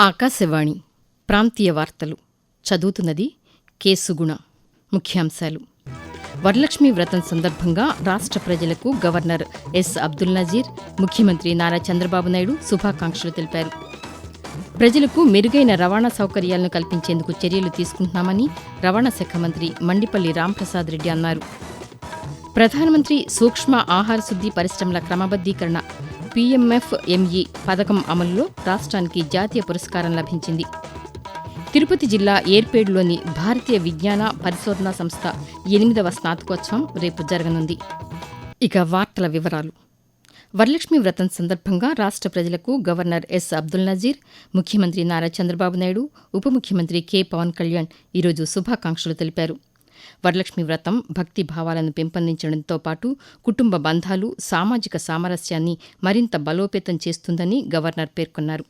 ఆకాశవాణి ప్రాంతీయ వార్తలు చదువుతున్నది కె సుగుణ. ముఖ్యాంశాలు: వరలక్ష్మీ వ్రతం సందర్భంగా రాష్ట్ర ప్రజలకు గవర్నర్ ఎస్ అబ్దుల్ నజీర్, ముఖ్యమంత్రి నారా చంద్రబాబు నాయుడు శుభాకాంక్షలు తెలిపారు. ప్రజలకు మెరుగైన రవాణా సౌకర్యాలను కల్పించేందుకు చర్యలు తీసుకుంటున్నామని రవాణా శాఖ మంత్రి మండిపల్లి రాంప్రసాద్ రెడ్డి అన్నారు. ప్రధానమంత్రి సూక్ష్మ ఆహార శుద్ధి పరిశ్రమల క్రమబద్దీకరణ PMFME పథకం అమలులో రాష్ట్రానికి జాతీయ పురస్కారం లభించింది. తిరుపతి జిల్లా ఏర్పేడులోని భారతీయ విజ్ఞాన పరిశోధనా సంస్థ 8వ స్నాతకోత్సవం రేపు జరగనుంది. ఇక వార్తల వివరాలు. వరలక్ష్మీ వ్రతం సందర్భంగా రాష్ట్ర ప్రజలకు గవర్నర్ ఎస్ అబ్దుల్ నజీర్, ముఖ్యమంత్రి నారా చంద్రబాబు నాయుడు, ఉప ముఖ్యమంత్రి కె పవన్ కళ్యాణ్ ఈరోజు శుభాకాంక్షలు తెలిపారు. వరలక్ష్మీ వ్రతం భక్తి భావాలను పెంపొందించడంతో పాటు కుటుంబ బంధాలు, సామాజిక సామరస్యాన్ని మరింత బలోపేతం చేస్తుందని గవర్నర్ పేర్కొన్నారు.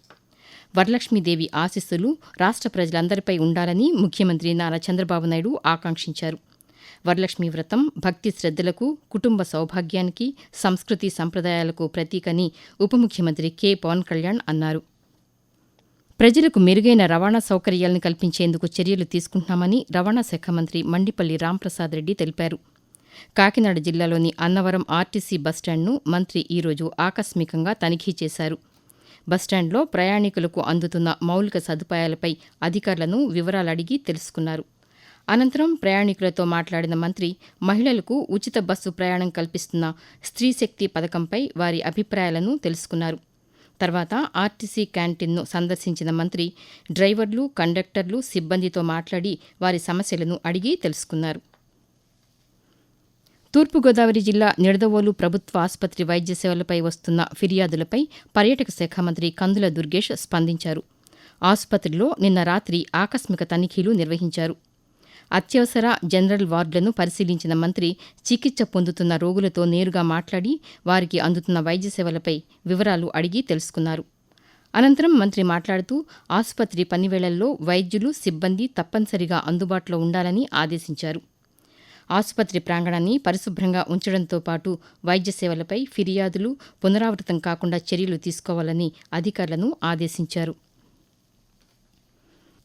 వరలక్ష్మీదేవి ఆశీస్సులు రాష్ట్ర ప్రజలందరిపై ఉండాలని ముఖ్యమంత్రి నారా చంద్రబాబు నాయుడు ఆకాంక్షించారు. వరలక్ష్మీ వ్రతం భక్తి శ్రద్దలకు, కుటుంబ సౌభాగ్యానికి, సంస్కృతి సంప్రదాయాలకు ప్రతీకని ఉప ముఖ్యమంత్రి కె పవన్ కళ్యాణ్ అన్నారు. ప్రజలకు మెరుగైన రవాణా సౌకర్యాలను కల్పించేందుకు చర్యలు తీసుకుంటున్నామని రవాణా శాఖ మంత్రి మండిపల్లి రాంప్రసాద్ రెడ్డి తెలిపారు. కాకినాడ జిల్లాలోని అన్నవరం ఆర్టీసీ బస్టాండ్ను మంత్రి ఈరోజు ఆకస్మికంగా తనిఖీ చేశారు. బస్టాండ్లో ప్రయాణికులకు అందుతున్న మౌలిక సదుపాయాలపై అధికారులను వివరాలు అడిగి తెలుసుకున్నారు. అనంతరం ప్రయాణికులతో మాట్లాడిన మంత్రి మహిళలకు ఉచిత బస్సు ప్రయాణం కల్పిస్తున్న స్త్రీశక్తి పథకంపై వారి అభిప్రాయాలను తెలుసుకున్నారు. తర్వాత ఆర్టీసీ క్యాంటీన్ను సందర్శించిన మంత్రి డ్రైవర్లు, కండక్టర్లు, సిబ్బందితో మాట్లాడి వారి సమస్యలను అడిగి తెలుసుకున్నారు. తూర్పుగోదావరి జిల్లా నిడదవోలు ప్రభుత్వ ఆసుపత్రి వైద్య సేవలపై వస్తున్న ఫిర్యాదులపై పర్యాటక శాఖ మంత్రి కందుల దుర్గేష్ స్పందించారు. ఆసుపత్రిలో నిన్న రాత్రి ఆకస్మిక తనిఖీలు నిర్వహించారు. అత్యవసర జనరల్ వార్డులను పరిశీలించిన మంత్రి చికిత్స పొందుతున్న రోగులతో నేరుగా మాట్లాడి వారికి అందుతున్న వైద్య సేవలపై వివరాలు అడిగి తెలుసుకున్నారు. అనంతరం మంత్రి మాట్లాడుతూ ఆసుపత్రి పనివేళల్లో వైద్యులు, సిబ్బంది తప్పనిసరిగా అందుబాటులో ఉండాలని ఆదేశించారు. ఆసుపత్రి ప్రాంగణాన్ని పరిశుభ్రంగా ఉంచడంతో పాటు వైద్య సేవలపై ఫిర్యాదులు పునరావృతం కాకుండా చర్యలు తీసుకోవాలని అధికారులను ఆదేశించారు.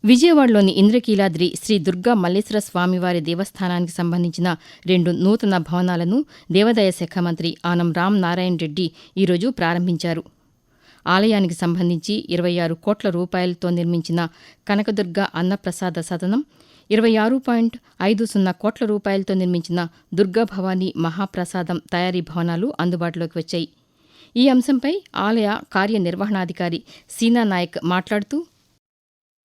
విజయవాడలోని ఇంద్రకీలాద్రి శ్రీ దుర్గా మల్లేశ్వర స్వామివారి దేవస్థానానికి సంబంధించిన 2 నూతన భవనాలను దేవాదాయ శాఖ మంత్రి ఆనం రామ్ నారాయణ రెడ్డి ఈరోజు ప్రారంభించారు. ఆలయానికి సంబంధించి 26 కోట్ల రూపాయలతో నిర్మించిన కనకదుర్గ అన్నప్రసాద సదనం, 26.50 కోట్ల రూపాయలతో నిర్మించిన దుర్గా భవానీ మహాప్రసాదం తయారీ భవనాలు అందుబాటులోకి వచ్చాయి. ఈ అంశంపై ఆలయ కార్యనిర్వహణాధికారి సీనా నాయక్ మాట్లాడుతూ,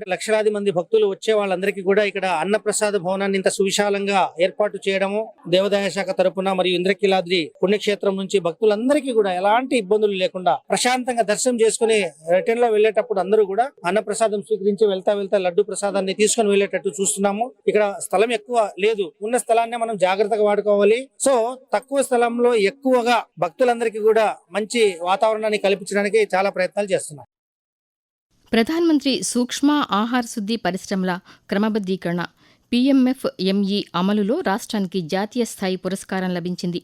లక్షలాది మంది భక్తులు వచ్చే వాళ్ళందరికీ కూడా ఇక్కడ అన్నప్రసాద భవనాన్ని ఇంత సువిశాలంగా ఏర్పాటు చేయడము దేవాదాయ శాఖ తరపున మరియు ఇంద్రకీలాద్రి పుణ్యక్షేత్రం నుంచి భక్తులందరికీ కూడా ఎలాంటి ఇబ్బందులు లేకుండా ప్రశాంతంగా దర్శనం చేసుకుని రిటర్న్ లో వెళ్లేటప్పుడు అందరూ కూడా అన్నప్రసాదం స్వీకరించి వెళ్తా లడ్డు ప్రసాదాన్ని తీసుకుని వెళ్లేటట్టు చూస్తున్నాము. ఇక్కడ స్థలం ఎక్కువ లేదు, ఉన్న స్థలాన్ని మనం జాగ్రత్తగా వాడుకోవాలి. సో తక్కువ స్థలంలో ఎక్కువగా భక్తులందరికీ కూడా మంచి వాతావరణాన్ని కల్పించడానికి చాలా ప్రయత్నాలు చేస్తున్నాం. ప్రధానమంత్రి సూక్ష్మ ఆహార శుద్ధి పరిశ్రమల క్రమబద్దీకరణ PMFME అమలులో రాష్ట్రానికి జాతీయ స్థాయి పురస్కారం లభించింది.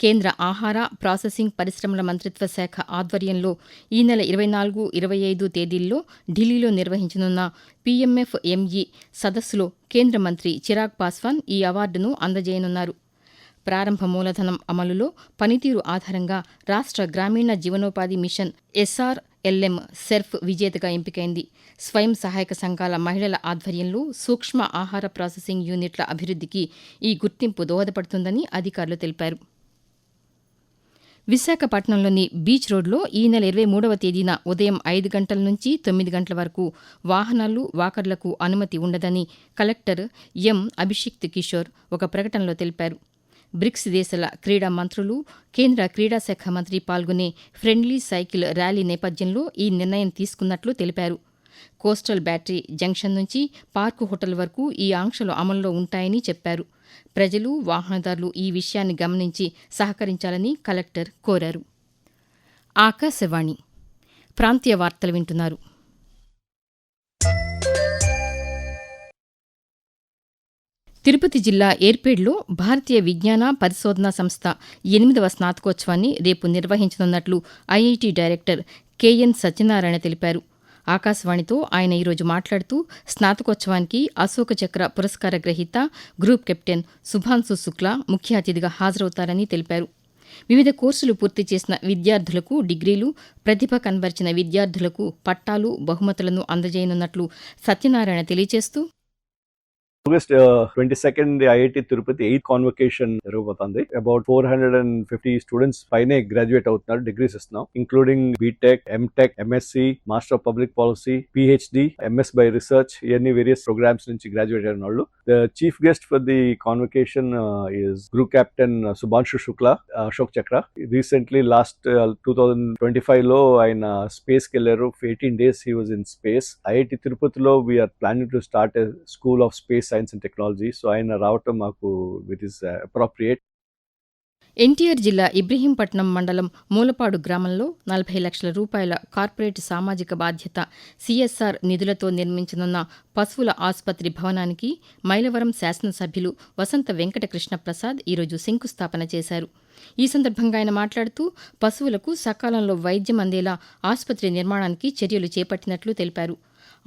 కేంద్ర ఆహార, ప్రాసెసింగ్ పరిశ్రమల మంత్రిత్వ శాఖ ఆధ్వర్యంలో ఈ నెల 24, 25 తేదీల్లో ఢిల్లీలో నిర్వహించనున్న PMFME సదస్సులో కేంద్ర మంత్రి చిరాగ్ పాస్వాన్ ఈ అవార్డును అందజేయనున్నారు. ప్రారంభ మూలధనం అమలులో పనితీరు ఆధారంగా రాష్ట్ర గ్రామీణ జీవనోపాధి మిషన్ SRLM సెర్ఫ్ విజేతగా ఎంపికైంది. స్వయం సహాయక సంఘాల మహిళల ఆధ్వర్యంలో సూక్ష్మ ఆహార ప్రాసెసింగ్ యూనిట్ల అభివృద్ధికి ఈ గుర్తింపు దోహదపడుతుందని అధికారులు తెలిపారు. విశాఖపట్నంలోని బీచ్ రోడ్లో ఈ నెల 23వ తేదీన ఉదయం 5 గంటల నుంచి 9 గంటల వరకు వాహనాలు, వాకర్లకు అనుమతి ఉండదని కలెక్టర్ ఎం అభిషిక్త్ కిషోర్ ఒక ప్రకటనలో తెలిపారు. బ్రిక్స్ దేశాల క్రీడా మంత్రులు, కేంద్ర క్రీడా శాఖ మంత్రి పాల్గొనే ఫ్రెండ్లీ సైకిల్ ర్యాలీ నేపథ్యంలో ఈ నిర్ణయం తీసుకున్నట్లు తెలిపారు. కోస్టల్ బ్యాటరీ జంక్షన్ నుంచి పార్కు హోటల్ వరకు ఈ ఆంక్షలు అమల్లో ఉంటాయని చెప్పారు. ప్రజలు, వాహనదారులు ఈ విషయాన్ని గమనించి సహకరించాలని కలెక్టర్ కోరారు. ఆకాశవాణి ప్రాంతీయ వార్తలు వింటున్నారు. తిరుపతి జిల్లా ఏర్పేడులో భారతీయ విజ్ఞాన పరిశోధనా సంస్థ 8వ స్నాతకోత్సవాన్ని రేపు నిర్వహించనున్నట్లు ఐఐటీ డైరెక్టర్ కెఎన్ సత్యనారాయణ తెలిపారు. ఆకాశవాణితో ఆయన ఈరోజు మాట్లాడుతూ స్నాతకోత్సవానికి అశోక చక్ర పురస్కార గ్రహీత గ్రూప్ కెప్టెన్ శుభాంశు శుక్లా ముఖ్య అతిథిగా హాజరవుతారని తెలిపారు. వివిధ కోర్సులు పూర్తి చేసిన విద్యార్థులకు డిగ్రీలు, ప్రతిభ కనబర్చిన విద్యార్థులకు పట్టాలు, బహుమతులను అందజేయనున్నట్లు సత్యనారాయణ తెలియజేస్తూ August 22nd IIT Tirupati 8th convocation జరగబోతోంది. అబౌట్ 450 స్టూడెంట్స్ పైనే గ్రాడ్యుయేట్ అవుతున్నారు, డిగ్రీస్ ఇస్తున్నాం, including BTech, MTech, MSc, master of public policy, PhD, MS by research, ఇవన్నీ వేరియస్ ప్రోగ్రామ్స్ నుంచి గ్రాడ్యుయేట్ అయిన వాళ్ళు. The chief guest for the convocation is group captain Shubhanshu Shukla, Ashok Chakra. Recently last 2025 లో ఆయన స్పేస్ కి వెళ్ళారు. 18 days he was in space. IIT తిరుపతిలో we're planning to start a school of space science and technology. So ఆయన రావటం మాకు ఇట్ ఈస్ అప్రోప్రియేట్. ఎన్టీఆర్ జిల్లా ఇబ్రహీంపట్నం మండలం మూలపాడు గ్రామంలో 40 లక్షల రూపాయల కార్పొరేట్ సామాజిక బాధ్యత సిఎస్ఆర్ నిధులతో నిర్మించనున్న పశువుల ఆసుపత్రి భవనానికి మైలవరం శాసనసభ్యులు వసంత వెంకట కృష్ణ ప్రసాద్ ఈరోజు శంకుస్థాపన చేశారు. ఈ సందర్భంగా ఆయన మాట్లాడుతూ పశువులకు సకాలంలో వైద్యం అందేలా ఆసుపత్రి నిర్మాణానికి చర్యలు చేపట్టినట్లు తెలిపారు.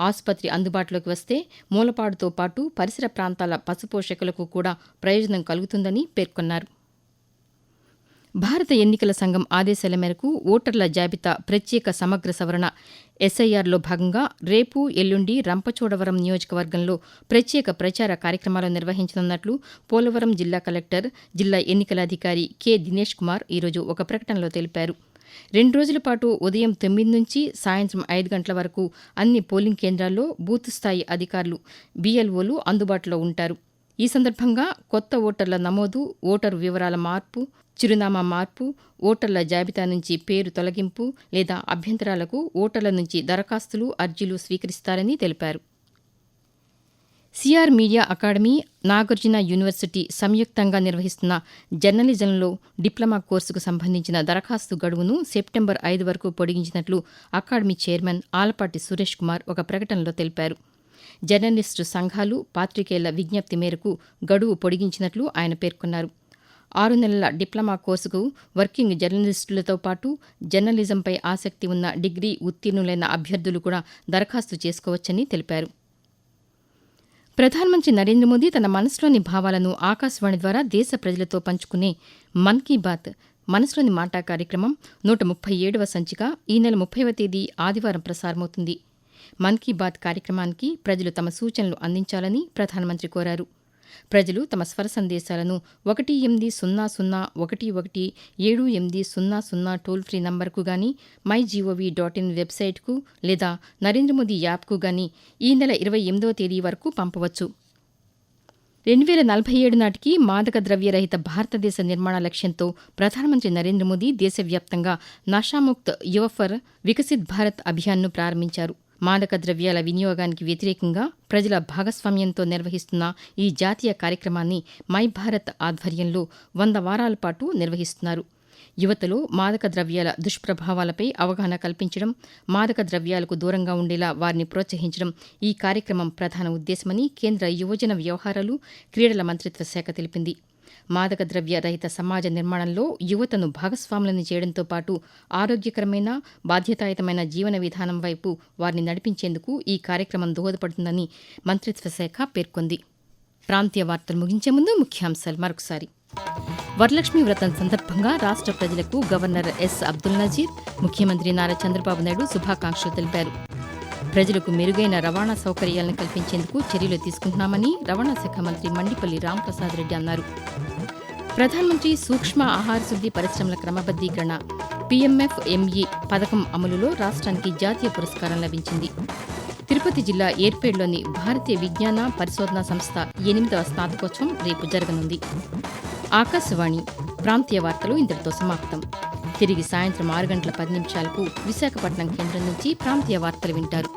ఆసుపత్రి అందుబాటులోకి వస్తే మూలపాడుతో పాటు పరిసర ప్రాంతాల పశుపోషకులకు కూడా ప్రయోజనం కలుగుతుందని పేర్కొన్నారు. భారత ఎన్నికల సంఘం ఆదేశాల మేరకు ఓటర్ల జాబితా ప్రత్యేక సమగ్ర సవరణ ఎస్ఐఆర్లో భాగంగా రేపు, ఎల్లుండి రంపచోడవరం నియోజకవర్గంలో ప్రత్యేక ప్రచార కార్యక్రమాలు నిర్వహించనున్నట్లు పోలవరం జిల్లా కలెక్టర్, జిల్లా ఎన్నికల అధికారి కె దినేష్ కుమార్ ఈరోజు ఒక ప్రకటనలో తెలిపారు. 2 రోజుల పాటు ఉదయం 9 నుంచి సాయంత్రం 5 గంటల వరకు అన్ని పోలింగ్ కేంద్రాల్లో బూత్ స్థాయి అధికారులు, బిఎల్ఓలు అందుబాటులో ఉంటారు. ఈ సందర్భంగా కొత్త ఓటర్ల నమోదు, ఓటరు వివరాల మార్పు, చిరునామా మార్పు, ఓటర్ల జాబితా నుంచి పేరు తొలగింపు లేదా అభ్యంతరాలకు ఓటర్ల నుంచి దరఖాస్తులు, అర్జీలు స్వీకరిస్తారని తెలిపారు. CR media academy, Nagarjuna university సంయుక్తంగా నిర్వహిస్తున్న జర్నలిజంలో డిప్లొమా కోర్సుకు సంబంధించిన దరఖాస్తు గడువును సెప్టెంబర్ 5 వరకు పొడిగించినట్లు అకాడమీ చైర్మన్ ఆలపాటి సురేష్ కుమార్ ఒక ప్రకటనలో తెలిపారు. జర్నలిస్టు సంఘాలు, పాత్రికేయుల విజ్ఞప్తి మేరకు గడువు పొడిగించినట్లు ఆయన పేర్కొన్నారు. 6 నెలల డిప్లొమా కోర్సుకు వర్కింగ్ జర్నలిస్టులతో పాటు జర్నలిజంపై ఆసక్తి ఉన్న డిగ్రీ ఉత్తీర్ణులైన అభ్యర్థులు కూడా దరఖాస్తు చేసుకోవచ్చని తెలిపారు. ప్రధానమంత్రి నరేంద్ర మోదీ తన మనసులోని భావాలను ఆకాశవాణి ద్వారా దేశ ప్రజలతో పంచుకునే మన్ కీ బాత్ మనసులోని మాట కార్యక్రమం 137వ సంచిక ఈ నెల 30వ తేదీ ఆదివారం ప్రసారమవుతుంది. మన్ కీ బాత్ కార్యక్రమానికి ప్రజలు తమ సూచనలు అందించాలని ప్రధానమంత్రి కోరారు. ప్రజలు తమ స్వర సందేశాలను 1800117800 టోల్ ఫ్రీ నంబర్కు గాని, mygov.in వెబ్సైట్కు లేదా నరేంద్ర మోదీ యాప్కు గాని ఈ నెల 28వ తేదీ వరకు పంపవచ్చు. 2047 నాటికి మాదక ద్రవ్యరహిత భారతదేశ నిర్మాణ లక్ష్యంతో ప్రధానమంత్రి నరేంద్ర మోదీ దేశవ్యాప్తంగా నషాముక్త్ యువ ఫర్ వికసిత్ భారత్ అభియాన్ను ప్రారంభించారు. మాదక ద్రవ్యాల వినియోగానికి వ్యతిరేకంగా ప్రజల భాగస్వామ్యంతో నిర్వహిస్తున్న ఈ జాతీయ కార్యక్రమాన్ని మై భారత్ ఆధ్వర్యంలో 100 వారాల పాటు నిర్వహిస్తున్నారు. యువతలో మాదక ద్రవ్యాల దుష్ప్రభావాలపై అవగాహన కల్పించడం, మాదక ద్రవ్యాలకు దూరంగా ఉండేలా వారిని ప్రోత్సహించడం ఈ కార్యక్రమం ప్రధాన ఉద్దేశమని కేంద్ర యువజన వ్యవహారాలు, క్రీడల మంత్రిత్వ శాఖ తెలిపింది. మాదక ద్రవ్య రహిత సమాజ నిర్మాణంలో యువతను భాగస్వాములను చేయడంతో పాటు ఆరోగ్యకరమైన, బాధ్యతాయుతమైన జీవన విధానం వైపు వారిని నడిపించేందుకు ఈ కార్యక్రమం దోహదపడుతుందని మంత్రిత్వ శాఖ పేర్కొంది. ప్రాంతీయ వార్తలు ముగించే ముందు ముఖ్యాంశాలు మరొకసారి. వరలక్ష్మి వ్రతం సందర్భంగా రాష్ట్ర ప్రజలకు గవర్నర్ ఎస్ అబ్దుల్ నజీర్, ముఖ్యమంత్రి నారా చంద్రబాబు నాయుడు శుభాకాంక్షలు తెలిపారు. ప్రజలకు మెరుగైన రవాణా సౌకర్యాలను కల్పించేందుకు చర్యలు తీసుకుంటున్నామని రవాణా శాఖ మంత్రి మండిపల్లి రాంప్రసాద్ రెడ్డి అన్నారు. ప్రధానమంత్రి సూక్ష్మ ఆహార శుద్ధి పరిశ్రమల క్రమబద్దీకరణ PMFME పథకం అమలులో రాష్ట్రానికి జాతీయ పురస్కారం లభించింది. తిరుపతి జిల్లా ఏర్పేడ్లోని భారతీయ విజ్ఞాన పరిశోధనా సంస్థ 8వ స్నాతకోత్సవం రేపు జరగనుంది. ఆకాశవాణి ప్రాంతీయ వార్తలు ఇంతటితో సమాప్తం. తిరిగి సాయంత్రం 6 గంటల 10 నిమిషాలకు విశాఖపట్నం కేంద్రం నుంచి ప్రాంతీయ వార్తలు వింటారు.